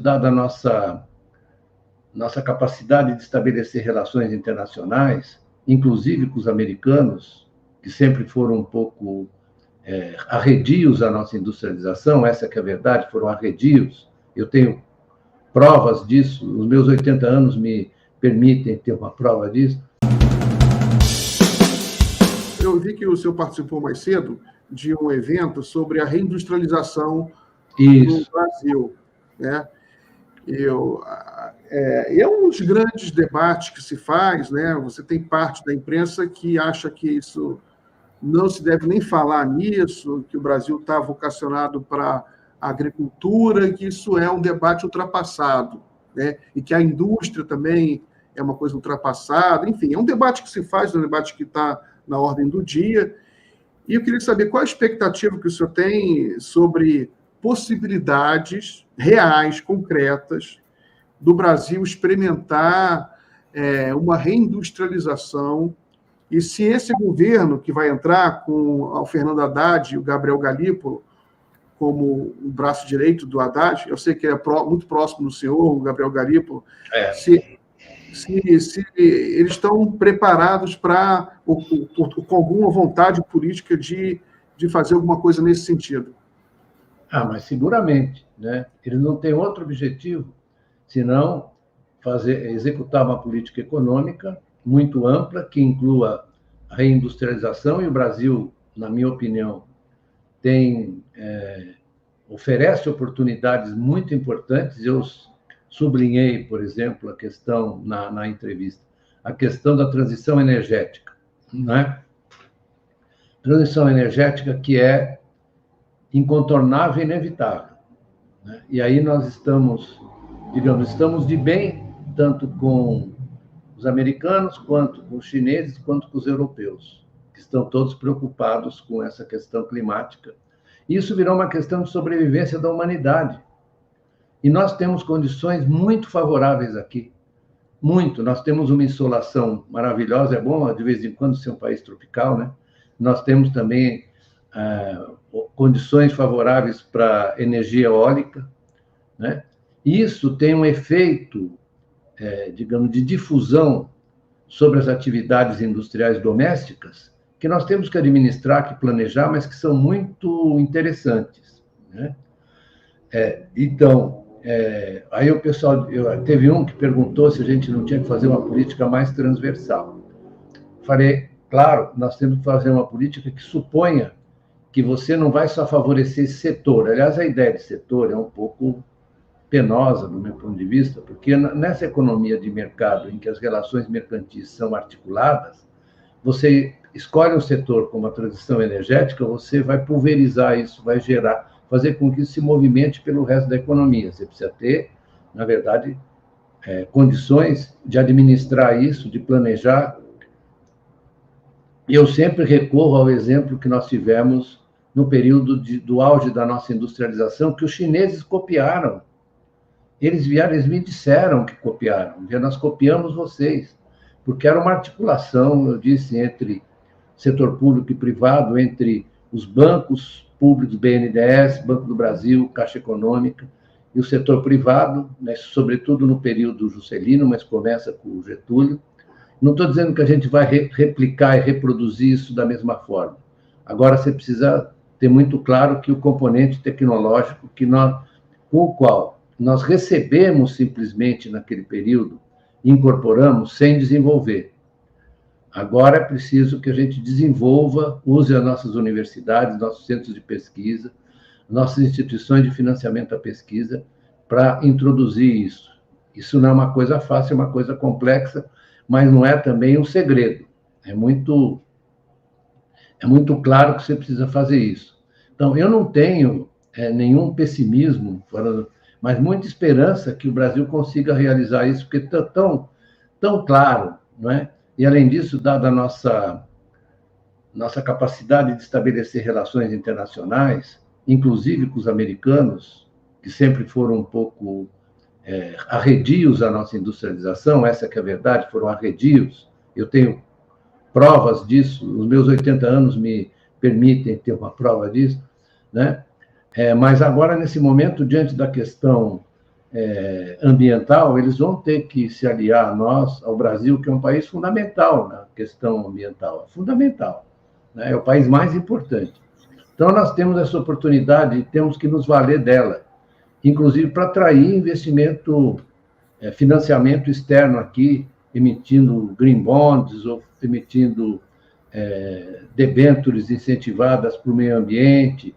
dada a nossa capacidade de estabelecer relações internacionais, inclusive com os americanos, que sempre foram um pouco arredios à nossa industrialização, essa que é a verdade, foram arredios. Eu tenho provas disso, os meus 80 anos me permitem ter uma prova disso. Eu vi que o senhor participou mais cedo de um evento sobre a reindustrialização no Brasil, né? É um dos grandes debates que se faz, né? Você tem parte da imprensa que acha que isso não se deve nem falar nisso, que o Brasil está vocacionado para a agricultura, que isso é um debate ultrapassado, né? E que a indústria também é uma coisa ultrapassada. Enfim, é um debate que se faz, é um debate que está na ordem do dia. E eu queria saber qual a expectativa que o senhor tem sobre possibilidades reais, concretas, do Brasil experimentar uma reindustrialização, e se esse governo que vai entrar com o Fernando Haddad e o Gabriel Galípolo como o braço direito do Haddad, eu sei que é muito próximo do senhor, o Gabriel Galípolo, se eles estão preparados para, com alguma vontade política de fazer alguma coisa nesse sentido. Mas seguramente, né? Eles não têm outro objetivo senão executar uma política econômica muito ampla, que inclua a reindustrialização, e o Brasil, na minha opinião, oferece oportunidades muito importantes. Eu sublinhei, por exemplo, a questão, na entrevista, a questão da transição energética, né? Transição energética que é incontornável e inevitável, né? E aí nós estamos de bem, tanto com os americanos, quanto com os chineses, quanto com os europeus, que estão todos preocupados com essa questão climática. Isso virou uma questão de sobrevivência da humanidade. E nós temos condições muito favoráveis aqui. Muito. Nós temos uma insolação maravilhosa. É bom, de vez em quando, ser um país tropical, né? Nós temos também condições favoráveis para energia eólica, né? Isso tem um efeito, digamos, de difusão sobre as atividades industriais domésticas, que nós temos que administrar, que planejar, mas que são muito interessantes, né? Então, aí o pessoal, teve um que perguntou se a gente não tinha que fazer uma política mais transversal. Falei, claro, nós temos que fazer uma política que suponha que você não vai só favorecer esse setor. Aliás, a ideia de setor é um pouco penosa, do meu ponto de vista, porque nessa economia de mercado, em que as relações mercantis são articuladas, você escolhe um setor como a transição energética, você vai pulverizar isso, vai fazer com que isso se movimente pelo resto da economia. Você precisa ter, na verdade, condições de administrar isso, de planejar. Eu sempre recorro ao exemplo que nós tivemos no período do auge da nossa industrialização, que os chineses copiaram. Eles me disseram que copiaram. Nós copiamos vocês, porque era uma articulação, eu disse, entre setor público e privado, entre os bancos públicos, BNDES, Banco do Brasil, Caixa Econômica, e o setor privado, né, sobretudo no período juscelino, mas começa com o Getúlio. Não estou dizendo que a gente vai replicar e reproduzir isso da mesma forma. Agora, você precisa ter muito claro que o componente tecnológico com o qual nós recebemos simplesmente naquele período, incorporamos sem desenvolver. Agora é preciso que a gente desenvolva, use as nossas universidades, nossos centros de pesquisa, nossas instituições de financiamento à pesquisa, para introduzir isso. Isso não é uma coisa fácil, é uma coisa complexa, mas não é também um segredo. É muito claro que você precisa fazer isso. Então, eu não tenho nenhum pessimismo, mas muita esperança que o Brasil consiga realizar isso, porque está tão claro, não é? E, além disso, dada a nossa capacidade de estabelecer relações internacionais, inclusive com os americanos, que sempre foram um pouco arredios à nossa industrialização, essa que é a verdade, foram arredios. Eu tenho provas disso, os meus 80 anos me permitem ter uma prova disso, né? Mas agora, nesse momento, diante da questão ambiental, eles vão ter que se aliar a nós, ao Brasil, que é um país fundamental na questão ambiental, fundamental, né? É o país mais importante. Então, nós temos essa oportunidade e temos que nos valer dela, inclusive para atrair investimento, financiamento externo aqui, emitindo green bonds ou emitindo debêntures incentivadas para o meio ambiente,